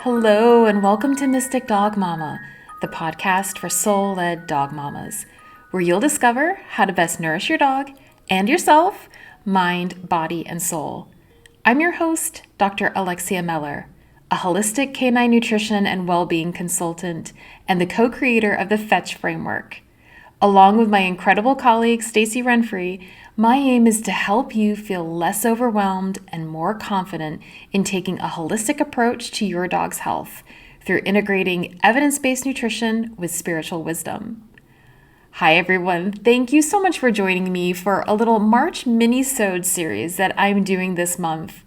Hello, and welcome to Mystic Dog Mama, the podcast for soul-led dog mamas, where you'll discover how to best nourish your dog and yourself, mind, body, and soul. I'm your host, Dr. Alexia Meller, a holistic canine nutrition and well-being consultant and the co-creator of the F.E.T.C.H framework. Along with my incredible colleague, Stacy Renfree, my aim is to help you feel less overwhelmed and more confident in taking a holistic approach to your dog's health through integrating evidence-based nutrition with spiritual wisdom. Hi, everyone. Thank you so much for joining me for a little March Minisodes series that I'm doing this month.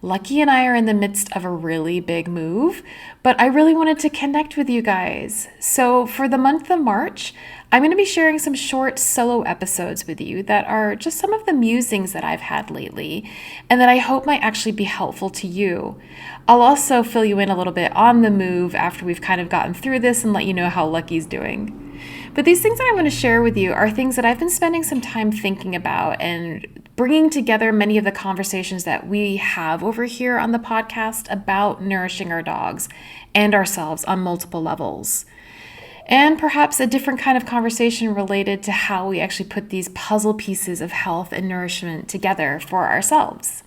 Lucky and I are in the midst of a really big move, but I really wanted to connect with you guys. So for the month of March, I'm going to be sharing some short solo episodes with you that are just some of the musings that I've had lately and that I hope might actually be helpful to you. I'll also fill you in a little bit on the move after we've kind of gotten through this and let you know how Lucky's doing. But these things that I'm going to share with you are things that I've been spending some time thinking about and bringing together many of the conversations that we have over here on the podcast about nourishing our dogs and ourselves on multiple levels. And perhaps a different kind of conversation related to how we actually put these puzzle pieces of health and nourishment together for ourselves.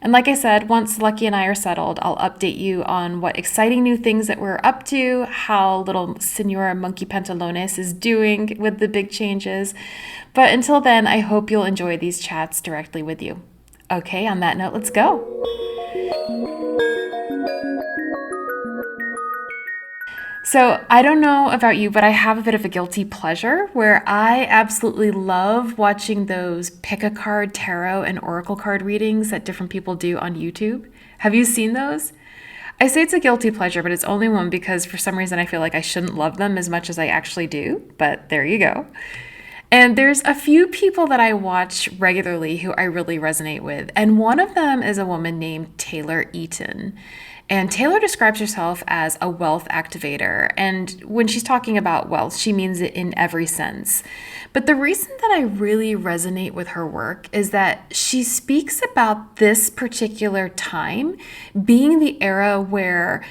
And like I said, once Lucky and I are settled, I'll update you on what exciting new things that we're up to, how little Senora Monkey Pantalones is doing with the big changes. But until then, I hope you'll enjoy these chats directly with you. Okay, on that note, let's go. So I don't know about you, but I have a bit of a guilty pleasure where I absolutely love watching those pick-a-card tarot and oracle card readings that different people do on YouTube. Have you seen those? I say it's a guilty pleasure, but it's only one because for some reason I feel like I shouldn't love them as much as I actually do, but there you go. And there's a few people that I watch regularly who I really resonate with, and one of them is a woman named Taylor Eaton. And Taylor describes herself as a wealth activator. And when she's talking about wealth, she means it in every sense. But the reason that I really resonate with her work is that she speaks about this particular time being the era where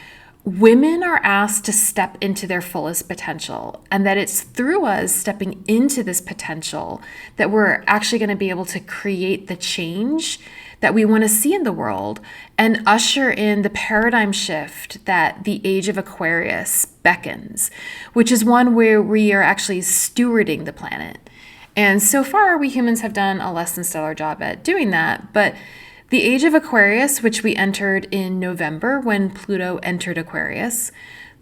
women are asked to step into their fullest potential, and that it's through us stepping into this potential that we're actually going to be able to create the change that we want to see in the world and usher in the paradigm shift that the age of Aquarius beckons, which is one where we are actually stewarding the planet. And so far, we humans have done a less than stellar job at doing that, but the age of Aquarius, which we entered in November when Pluto entered Aquarius,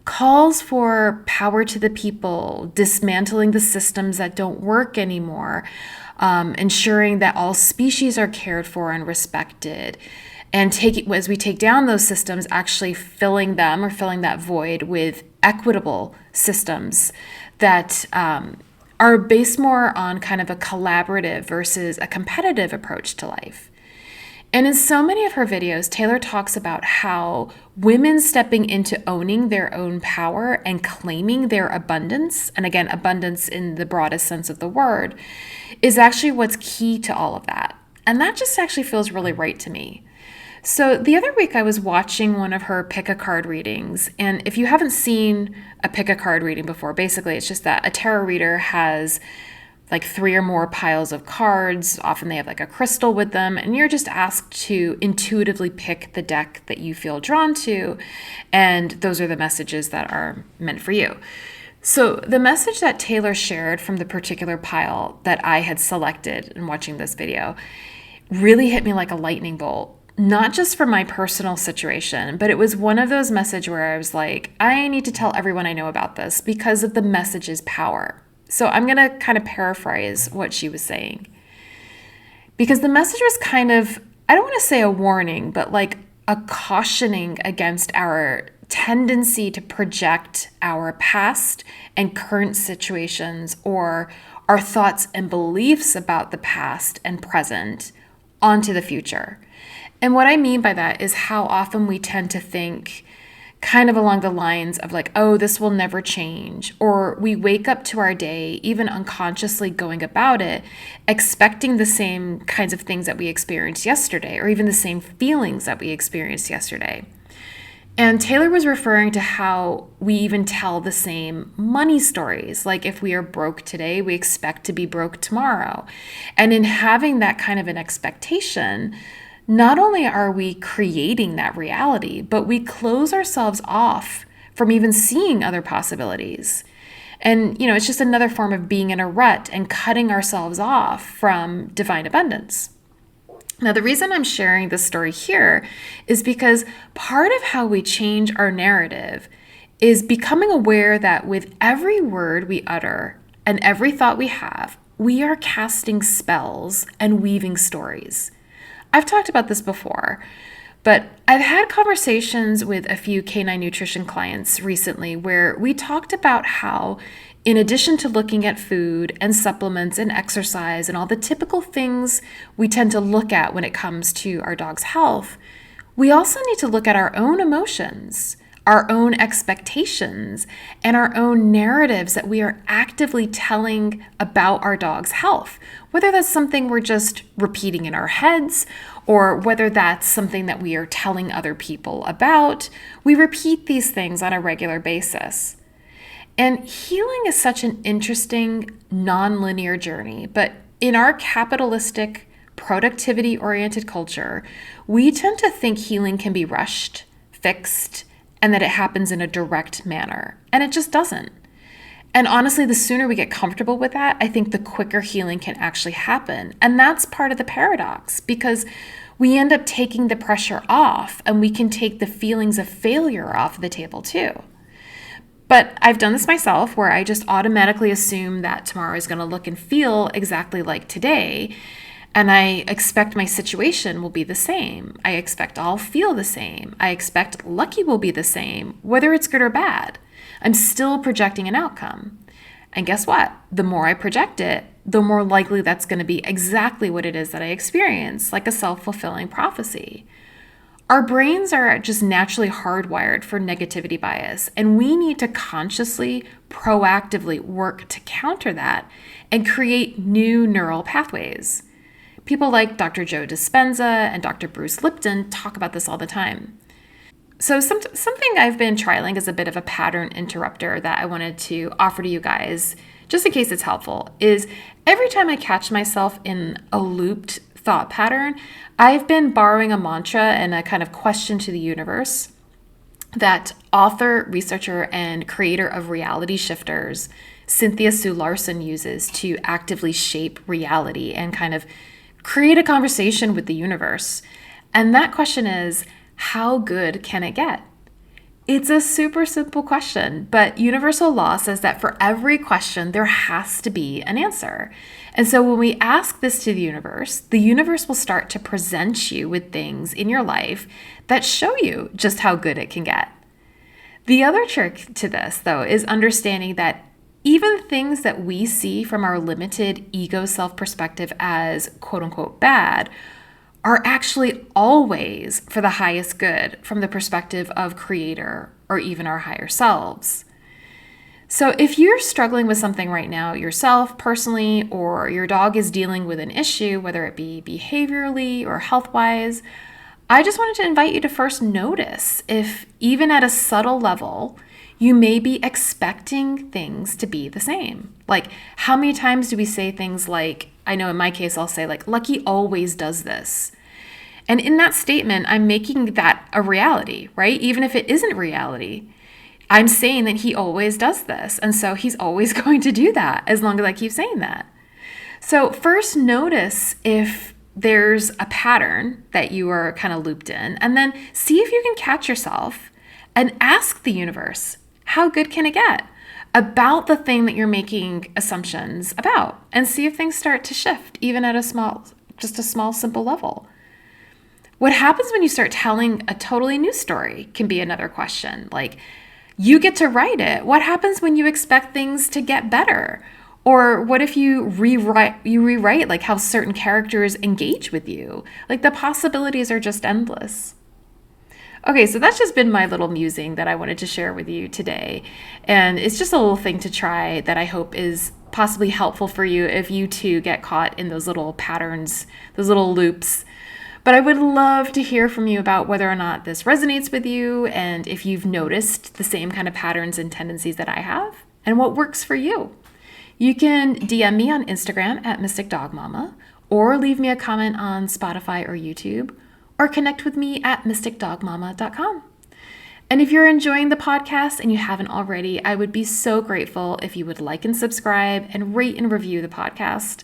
calls for power to the people, dismantling the systems that don't work anymore, ensuring that all species are cared for and respected, and as we take down those systems, actually filling that void with equitable systems that are based more on kind of a collaborative versus a competitive approach to life. And in so many of her videos, Taylor talks about how women stepping into owning their own power and claiming their abundance, and again, abundance in the broadest sense of the word, is actually what's key to all of that. And that just actually feels really right to me. So the other week I was watching one of her pick-a-card readings. And if you haven't seen a pick-a-card reading before, basically it's just that a tarot reader has like 3 or more piles of cards. Often they have like a crystal with them, and you're just asked to intuitively pick the deck that you feel drawn to, and those are the messages that are meant for you. So the message that Taylor shared from the particular pile that I had selected in watching this video really hit me like a lightning bolt, not just for my personal situation, but it was one of those messages where I was like, I need to tell everyone I know about this because of the message's power. So I'm going to kind of paraphrase what she was saying, because the message was kind of, I don't want to say a warning, but like a cautioning against our tendency to project our past and current situations or our thoughts and beliefs about the past and present onto the future. And what I mean by that is how often we tend to think kind of along the lines of like, oh, this will never change. Or we wake up to our day, even unconsciously going about it, expecting the same kinds of things that we experienced yesterday, or even the same feelings that we experienced yesterday. And Taylor was referring to how we even tell the same money stories. Like if we are broke today, we expect to be broke tomorrow. And in having that kind of an expectation, not only are we creating that reality, but we close ourselves off from even seeing other possibilities. And, it's just another form of being in a rut and cutting ourselves off from divine abundance. Now, the reason I'm sharing this story here is because part of how we change our narrative is becoming aware that with every word we utter and every thought we have, we are casting spells and weaving stories. I've talked about this before, but I've had conversations with a few canine nutrition clients recently where we talked about how, in addition to looking at food and supplements and exercise and all the typical things we tend to look at when it comes to our dog's health, we also need to look at our own emotions, our own expectations, and our own narratives that we are actively telling about our dog's health. Whether that's something we're just repeating in our heads, or whether that's something that we are telling other people about, we repeat these things on a regular basis. And healing is such an interesting, non-linear journey, but in our capitalistic, productivity-oriented culture, we tend to think healing can be rushed, fixed, and that it happens in a direct manner. And it just doesn't. And honestly, the sooner we get comfortable with that, I think the quicker healing can actually happen. And that's part of the paradox, because we end up taking the pressure off and we can take the feelings of failure off the table too. But I've done this myself where I just automatically assume that tomorrow is going to look and feel exactly like today. And I expect my situation will be the same. I expect I'll feel the same. I expect lucky will be the same, whether it's good or bad. I'm still projecting an outcome. And guess what? The more I project it, the more likely that's going to be exactly what it is that I experience, like a self-fulfilling prophecy. Our brains are just naturally hardwired for negativity bias, and we need to consciously, proactively work to counter that and create new neural pathways. People like Dr. Joe Dispenza and Dr. Bruce Lipton talk about this all the time. So something I've been trialing as a bit of a pattern interrupter that I wanted to offer to you guys, just in case it's helpful, is every time I catch myself in a looped thought pattern, I've been borrowing a mantra and a kind of question to the universe that author, researcher, and creator of Reality Shifters, Cynthia Sue Larson, uses to actively shape reality and kind of create a conversation with the universe. And that question is, how good can it get? It's a super simple question, but universal law says that for every question, there has to be an answer. And so when we ask this to the universe will start to present you with things in your life that show you just how good it can get. The other trick to this, though, is understanding that even things that we see from our limited ego self perspective as quote unquote bad are actually always for the highest good from the perspective of creator or even our higher selves. So if you're struggling with something right now yourself personally, or your dog is dealing with an issue, whether it be behaviorally or health-wise, I just wanted to invite you to first notice if, even at a subtle level, you may be expecting things to be the same. Like, how many times do we say things like, I know in my case, I'll say like, Lucky always does this. And in that statement, I'm making that a reality, right? Even if it isn't reality, I'm saying that he always does this. And so he's always going to do that as long as I keep saying that. So first notice if there's a pattern that you are kind of looped in, and then see if you can catch yourself and ask the universe, how good can it get about the thing that you're making assumptions about, and see if things start to shift even at a small, simple level. What happens when you start telling a totally new story can be another question. Like, you get to write it. What happens when you expect things to get better? Or what if you rewrite like how certain characters engage with you? Like, the possibilities are just endless. Okay, so that's just been my little musing that I wanted to share with you today. And it's just a little thing to try that I hope is possibly helpful for you if you too get caught in those little patterns, those little loops. But I would love to hear from you about whether or not this resonates with you and if you've noticed the same kind of patterns and tendencies that I have and what works for you. You can DM me on Instagram at Mystic Dog Mama, or leave me a comment on Spotify or YouTube, or connect with me at mysticdogmama.com. And if you're enjoying the podcast and you haven't already, I would be so grateful if you would like and subscribe and rate and review the podcast.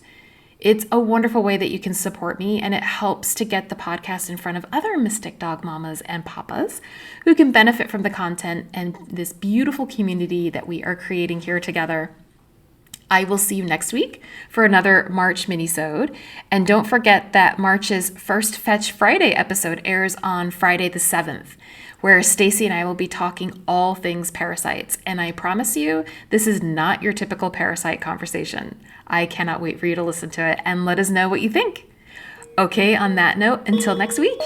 It's a wonderful way that you can support me, and it helps to get the podcast in front of other Mystic Dog Mamas and Papas who can benefit from the content and this beautiful community that we are creating here together. I will see you next week for another March Minisode. And don't forget that March's first Fetch Friday episode airs on Friday the 7th, where Stacy and I will be talking all things parasites. And I promise you, this is not your typical parasite conversation. I cannot wait for you to listen to it and let us know what you think. Okay, on that note, until next week.